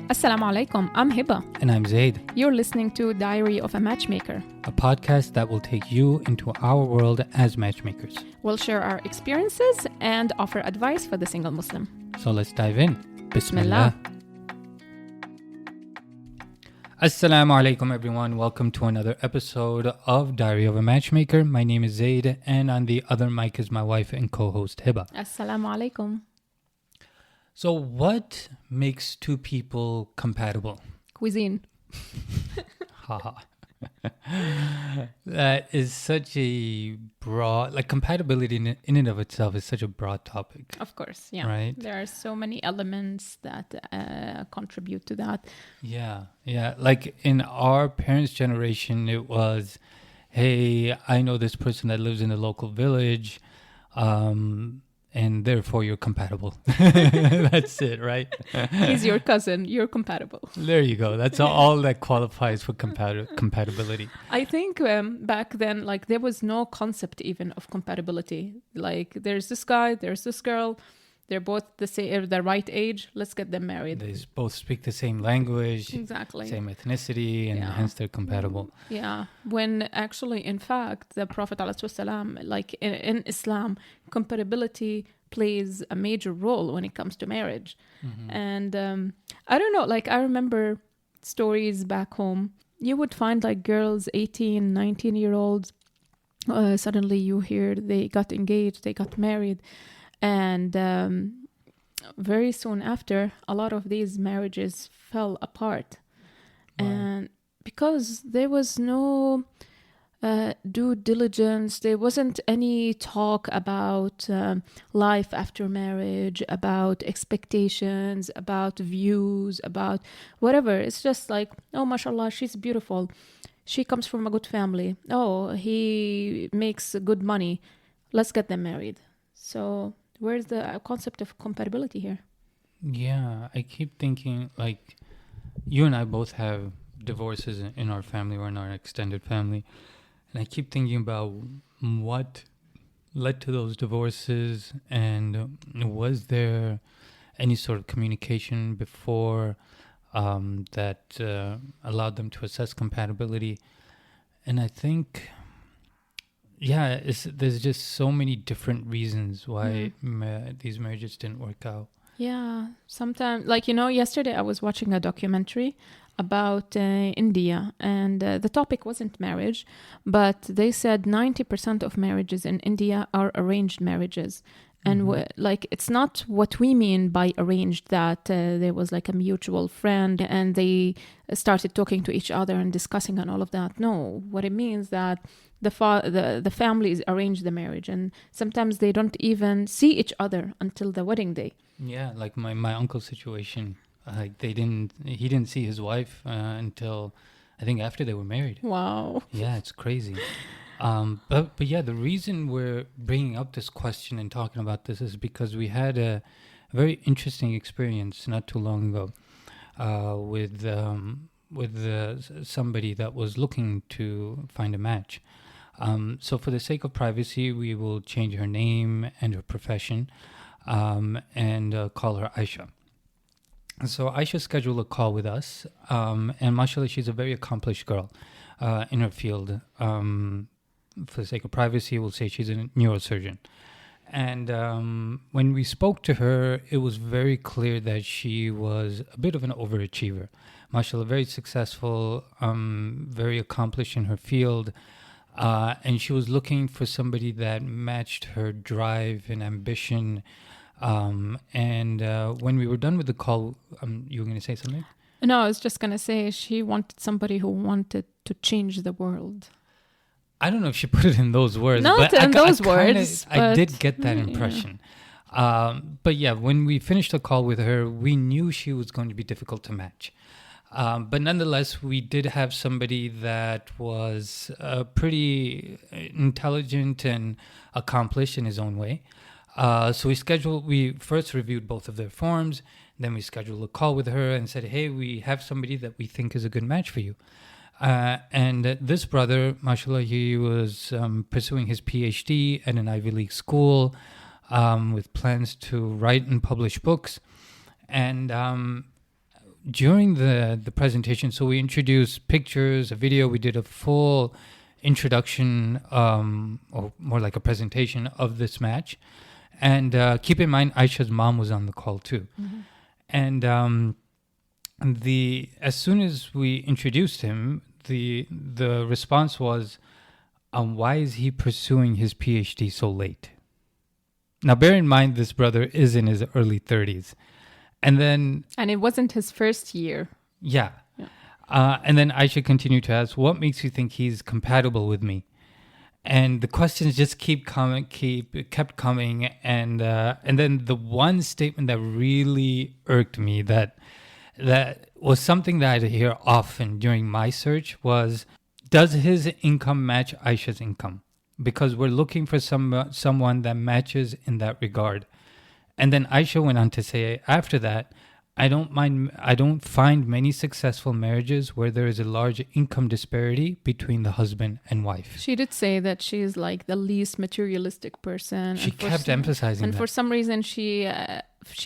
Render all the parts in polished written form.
Assalamu alaikum, I'm Hiba. And I'm Zaid, You're listening to Diary of a Matchmaker. a podcast that will take you into our world as matchmakers. We'll share our experiences and offer advice for the single Muslim. So let's dive in. Bismillah. Assalamu alaikum everyone. Welcome to another episode of Diary of a Matchmaker. My name is Zaid and on the other mic is my wife and co-host Hiba. Assalamu alaikum. So what makes two people compatible? Cuisine. Haha. That is such a broad, like compatibility in and of itself is such a broad topic. Of course, yeah. Right. There are so many elements that contribute to that. Yeah. Like in our parents' generation, it was, hey, I know this person that lives in the local village, and therefore you're compatible. That's it, right? He's your cousin. You're compatible. There you go. That's all that qualifies for compatibility. I think back then, like, there was no concept even of compatibility. Like, there's this guy, there's this girl. They're both the right age. Let's get them married. They both speak the same language, Exactly. same ethnicity, and hence they're compatible. Yeah. When actually, in fact, the Prophet ﷺ, like in Islam, compatibility plays a major role when it comes to marriage. Mm-hmm. And I don't know, like I remember stories back home. You would find like girls, 18, 19-year-olds, suddenly you hear they got engaged, they got married. And very soon after, a lot of these marriages fell apart. Wow. And because there was no due diligence, there wasn't any talk about life after marriage, about expectations, about views, about whatever. It's just like, oh, mashallah, she's beautiful. She comes from a good family. Oh, he makes good money. Let's get them married. So where's the concept of compatibility here? Yeah, I keep thinking, like, you and I both have divorces in our family or in our extended family. And I keep thinking about what led to those divorces and was there any sort of communication before that allowed them to assess compatibility. And I think... yeah, there's just so many different reasons why these marriages didn't work out. Yeah. Sometimes, like, yesterday I was watching a documentary about India, and the topic wasn't marriage, but they said 90% of marriages in India are arranged marriages. And it's not what we mean by arranged, that there was like a mutual friend and they started talking to each other and discussing and all of that. No, what it means that the families arrange the marriage, and sometimes they don't even see each other until the wedding day. Yeah, like my uncle's situation, he didn't see his wife until I think after they were married. Wow. Yeah, it's crazy. But yeah, the reason we're bringing up this question and talking about this is because we had a very interesting experience not too long ago with somebody that was looking to find a match. So for the sake of privacy, we will change her name and her profession and call her Aisha. So Aisha scheduled a call with us, and mashallah, she's a very accomplished girl in her field. For the sake of privacy, we'll say she's a neurosurgeon. And when we spoke to her, it was very clear that she was a bit of an overachiever. Mashallah, very successful, very accomplished in her field. And she was looking for somebody that matched her drive and ambition. And when we were done with the call, you were going to say something? No, I was just going to say she wanted somebody who wanted to change the world. I don't know if she put it in those words. Not but in those words. I did get that impression. But yeah, when we finished the call with her, we knew she was going to be difficult to match. But nonetheless, we did have somebody that was pretty intelligent and accomplished in his own way. So we first reviewed both of their forms. Then we scheduled a call with her and said, hey, we have somebody that we think is a good match for you. And this brother, mashallah, he was pursuing his PhD at an Ivy League school with plans to write and publish books. And during the presentation, so we introduced pictures, a video, we did a full introduction, or more like a presentation of this match. And keep in mind, Aisha's mom was on the call too. And as soon as we introduced him, the response was, why is he pursuing his PhD so late? Now, bear in mind, this brother is in his early 30s. And it wasn't his first year. Yeah. And then Aisha continued to ask, what makes you think he's compatible with me? And the questions just kept coming. And then the one statement that really irked me, that was something that I hear often during my search, was, does his income match Aisha's income? Because we're looking for someone that matches in that regard. And then Aisha went on to say after that, I don't find many successful marriages where there is a large income disparity between the husband and wife. She did say that she's like the least materialistic person. She kept emphasizing that. And for some reason, she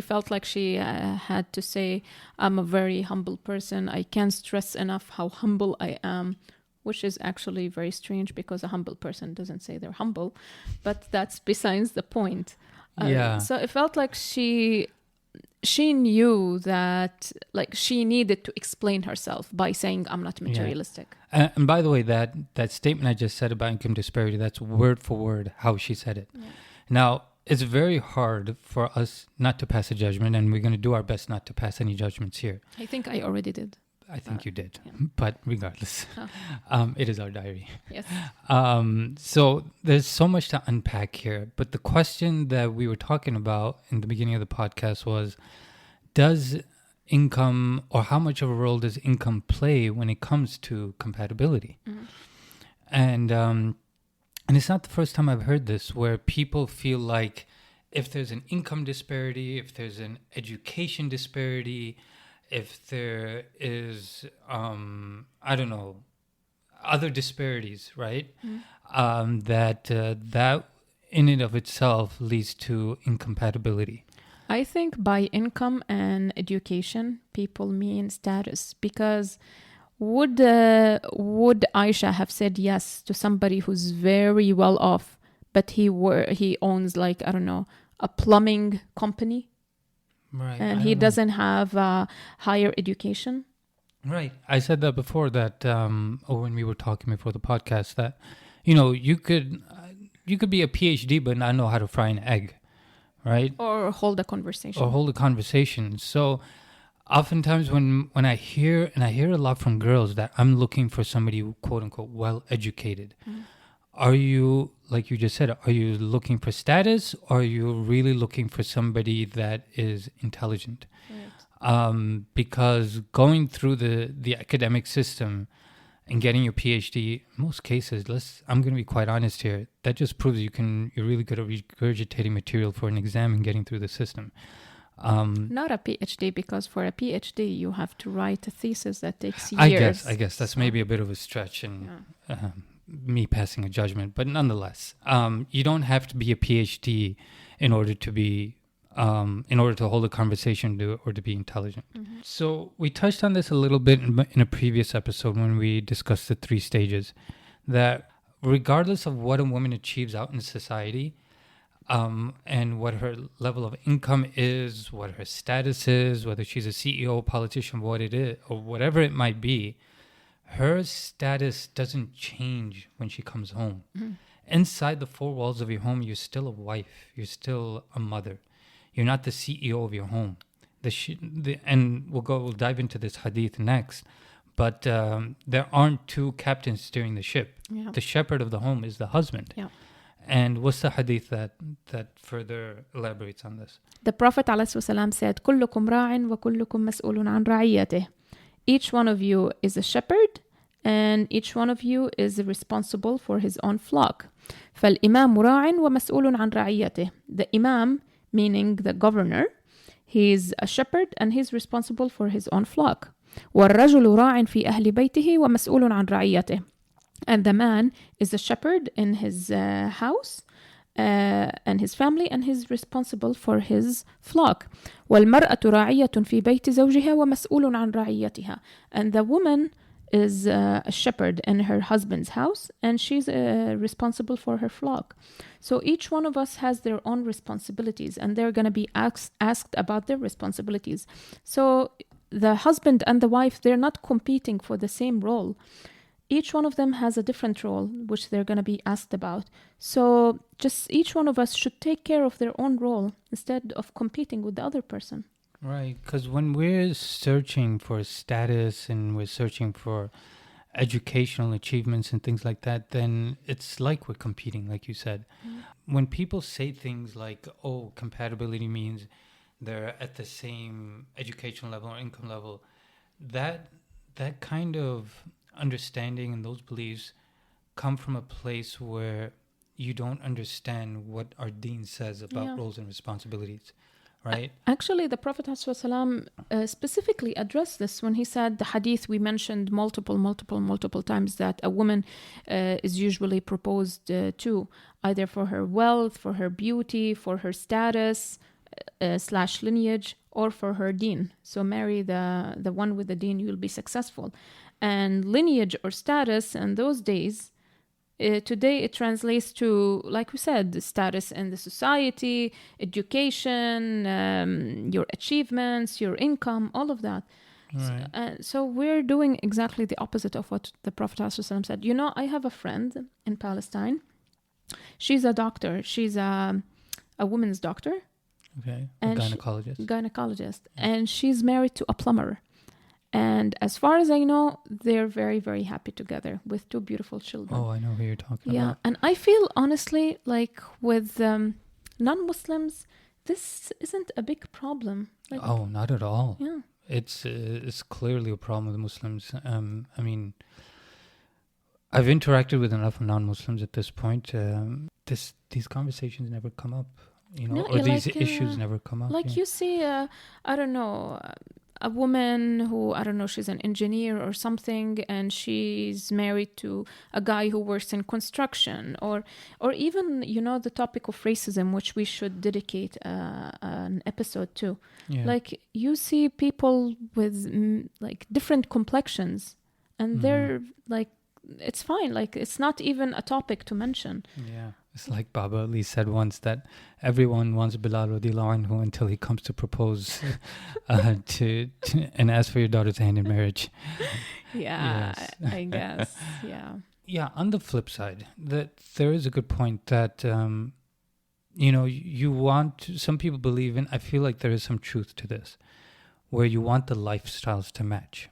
felt like she had to say, I'm a very humble person. I can't stress enough how humble I am, which is actually very strange because a humble person doesn't say they're humble. But that's besides the point. So it felt like she knew that, like, she needed to explain herself by saying, I'm not materialistic. And by the way, that statement I just said about income disparity, that's word for word how she said it. Now, it's very hard for us not to pass a judgment, and we're going to do our best not to pass any judgments here. I think I already did. I think you did. But regardless, it is our diary. Yes. So there's so much to unpack here. But the question that we were talking about in the beginning of the podcast was, does income, or how much of a role does income play when it comes to compatibility? And it's not the first time I've heard this, where people feel like if there's an income disparity, if there's an education disparity, if there is, I don't know, other disparities, right? That in and of itself leads to incompatibility. I think by income and education, people mean status. Because would Aisha have said yes to somebody who's very well off, but he owns, like, I don't know, a plumbing company? Right. And he doesn't have higher education. Right. I said that before, that when we were talking before the podcast, that, you know, you could be a PhD but not know how to fry an egg, right? Or hold a conversation. So oftentimes when I hear a lot from girls that I'm looking for somebody, quote unquote, well educated. Are you, like you just said, are you looking for status, or are you really looking for somebody that is intelligent? Right. Because going through the academic system and getting your PhD, in most cases, I'm going to be quite honest here, that just proves you're really good at regurgitating material for an exam and getting through the system. Not a PhD, because for a PhD you have to write a thesis that takes years. I guess that's maybe a bit of a stretch, and me passing a judgment, but nonetheless, you don't have to be a PhD in order to hold a conversation or to be intelligent. So we touched on this a little bit in a previous episode when we discussed the 3 stages, that regardless of what a woman achieves out in society, and what her level of income is, what her status is, whether she's a CEO, politician, what it is, or whatever it might be, her status doesn't change when she comes home. Inside the 4 walls of your home, you're still a wife. You're still a mother. You're not the CEO of your home. And we'll dive into this hadith next. But there aren't 2 captains steering the ship. Yeah. The shepherd of the home is the husband. Yeah. And what's the hadith that further elaborates on this? The Prophet ﷺ said, كلكم راع وكلكم مسؤول عن رعيته. Each one of you is a shepherd, and each one of you is responsible for his own flock. فالإمام راع ومسؤول عن رعيته. The imam, meaning the governor, he's a shepherd and he's responsible for his own flock. والرجل راع في أهل بيته ومسؤول عن رعيته. And the man is a shepherd in his house, and his family, and he's responsible for his flock. والمرأة راعية في بيت زوجها ومسؤول عن رعيتها. And the woman is a shepherd in her husband's house, and she's responsible for her flock. So each one of us has their own responsibilities, and they're going to be asked about their responsibilities. So the husband and the wife, they're not competing for the same role. Each one of them has a different role, which they're going to be asked about. So just each one of us should take care of their own role instead of competing with the other person. Right, because when we're searching for status and we're searching for educational achievements and things like that, then it's like we're competing, like you said. When people say things like, oh, compatibility means they're at the same educational level or income level, that kind of understanding and those beliefs come from a place where you don't understand what our deen says about roles and responsibilities, right? Actually, the Prophet ﷺ specifically addressed this when he said the hadith we mentioned multiple times, that a woman is usually proposed to either for her wealth, for her beauty, for her status / lineage, or for her deen. So marry the one with the deen, you'll be successful. And lineage or status in those days, today it translates to, like we said, status in the society, education, your achievements, your income, all of that. Right. So we're doing exactly the opposite of what the Prophet ﷺ said. You know, I have a friend in Palestine. She's a doctor. She's a woman's doctor. Okay, and gynecologist. And she's married to a plumber. And as far as I know, they're very, very happy together with 2 beautiful children. Oh, I know who you're talking about. Yeah, and I feel honestly like with non-Muslims, this isn't a big problem. Like, oh, not at all. Yeah, it's clearly a problem with Muslims. I mean, I've interacted with enough non-Muslims at this point. These conversations never come up, you know, or these issues never come up. Like you see, I don't know, a woman who, I don't know, she's an engineer or something, and she's married to a guy who works in construction, or even, you know, the topic of racism, which we should dedicate an episode to. Yeah. Like you see people with like different complexions, and they're like, it's fine. Like it's not even a topic to mention. Yeah. It's like Baba Ali said once that everyone wants Bilal radiallahu anhu until he comes to propose to and ask for your daughter's hand in marriage. Yeah, yes. I guess. Yeah. Yeah. On the flip side, that there is a good point that you know, you want. Some people believe in. I feel like there is some truth to this, where you want the lifestyles to match,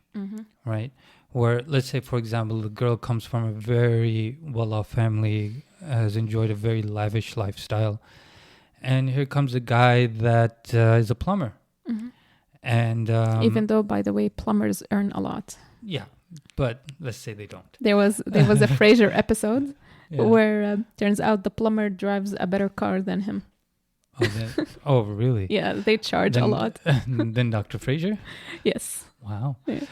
right? Where, let's say, for example, the girl comes from a very well-off family, has enjoyed a very lavish lifestyle, and here comes a guy that is a plumber. And even though, by the way, plumbers earn a lot. Yeah, but let's say they don't. There was a Frasier episode where turns out the plumber drives a better car than him. Oh, really? Yeah, they charge a lot. Than Dr. Frasier? Yes. Wow. Yeah.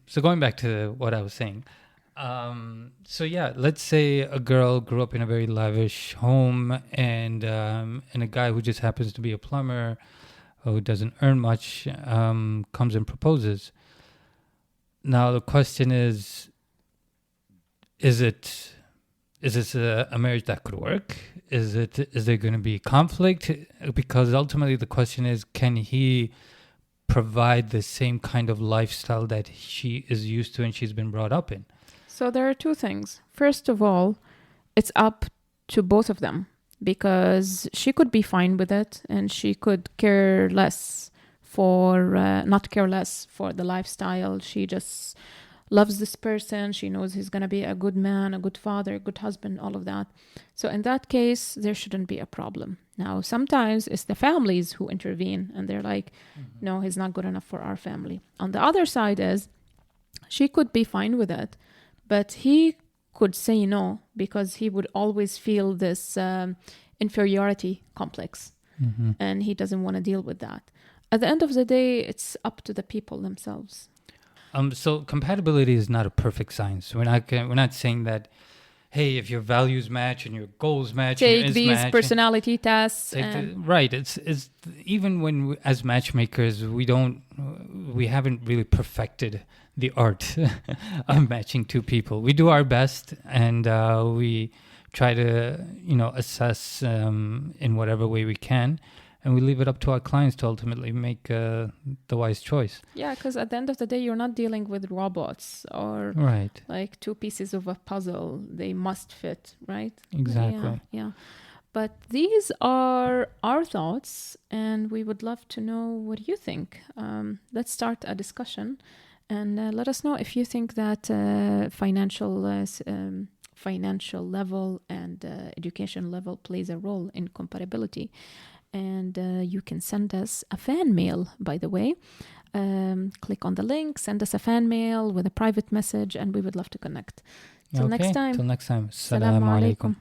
So going back to what I was saying. So yeah, let's say a girl grew up in a very lavish home, and a guy who just happens to be a plumber, who doesn't earn much, comes and proposes. Now the question is this a marriage that could work? Is there going to be conflict? Because ultimately the question is, can he provide the same kind of lifestyle that she is used to and she's been brought up in? So there are 2 things. First of all, it's up to both of them, because she could be fine with it and she could care less not care less for the lifestyle. She just loves this person. She knows he's going to be a good man, a good father, a good husband, all of that. So in that case, there shouldn't be a problem. Now, sometimes it's the families who intervene and they're like, no, he's not good enough for our family. On the other side is, she could be fine with it, but he could say no, because he would always feel this inferiority complex, and he doesn't want to deal with that. At the end of the day, it's up to the people themselves. So compatibility is not a perfect science. We're not saying that hey, if your values match and your goals match, and Take your these match, personality tests. right. It's even when as matchmakers we haven't really perfected the art of matching two people. We do our best, and we try to assess in whatever way we can. And we leave it up to our clients to ultimately make the wise choice. Yeah, because at the end of the day, you're not dealing with robots or right. like two pieces of a puzzle. They must fit, right? Exactly. Yeah. But these are our thoughts, and we would love to know what you think. Let's start a discussion, and let us know if you think that financial level and education level plays a role in compatibility. And you can send us a fan mail, by the way. Click on the link, send us a fan mail with a private message, and we would love to connect. Till next time. Till next time. Assalamu alaikum.